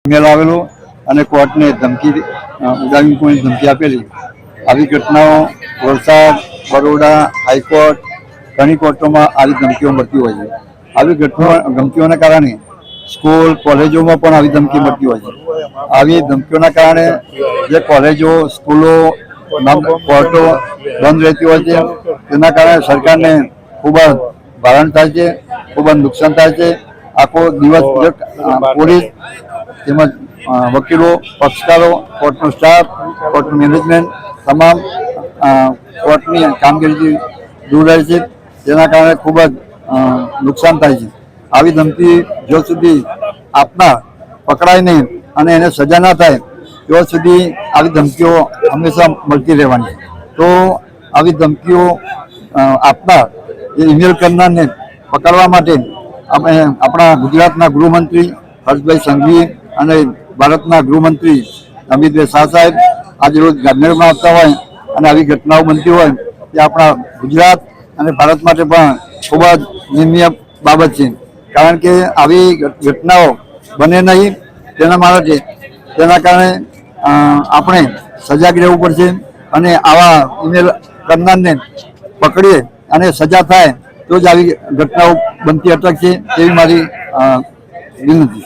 Email આવેલો અને કોર્ટને ધમકી ઉડાવી મૂકવાની ધમકી આપેલી. આવી ઘટનાઓ વલસાડ, બરોડા, હાઈકોર્ટ, ઘણી કોર્ટોમાં આવી ધમકીઓ મળતી હોય છે. આવી ધમકીઓના કારણે સ્કૂલ કોલેજોમાં પણ આવી ધમકી મળતી હોય છે. આવી ધમકીઓના કારણે જે કોલેજો, સ્કૂલો, કોર્ટો બંધ રહેતી હોય છે. તેના કારણે સરકારને ખૂબ જ ભારણ થાય છે, ખૂબ જ નુકસાન થાય છે. આખો દિવસ પોલીસ તેમજ વકીલો, પક્ષકારો, કોર્ટનો સ્ટાફ, કોર્ટનું મેનેજમેન્ટ તમામ કોર્ટની કામગીરીથી દૂર રહે છે. જેના કારણે ખૂબ જ નુકસાન થાય છે. આવી ધમકી જો સુધી આપનાર પકડાય નહીં અને એને સજા ના થાય ત્યાં સુધી આવી ધમકીઓ હંમેશા મળતી રહેવાની. તો આવી ધમકીઓ આપનાર એ ઈમેલ કરનારને પકડવા માટે આપણા ગુજરાતના ગૃહમંત્રી હર્ષભાઈ સંઘવી અને ભારતના ગૃહમંત્રી અમિતભાઈ શાહ સાહેબ આજે રોજ ગાંધીનગરમાં આવતા હોય અને આવી ઘટનાઓ બનતી હોય તે આપણા ગુજરાત અને ભારત માટે પણ ખૂબ જ નિંદનીય બાબત છે. કારણ કે આવી ઘટનાઓ બને નહીં તેના કારણે આપણે સજાગ રહેવું પડશે અને આવા ઈમેલ કરનારને પકડીએ અને સજા થાય તો જ આવી ઘટનાઓ બનતી અટકશે તેવી મારી વિનંતી.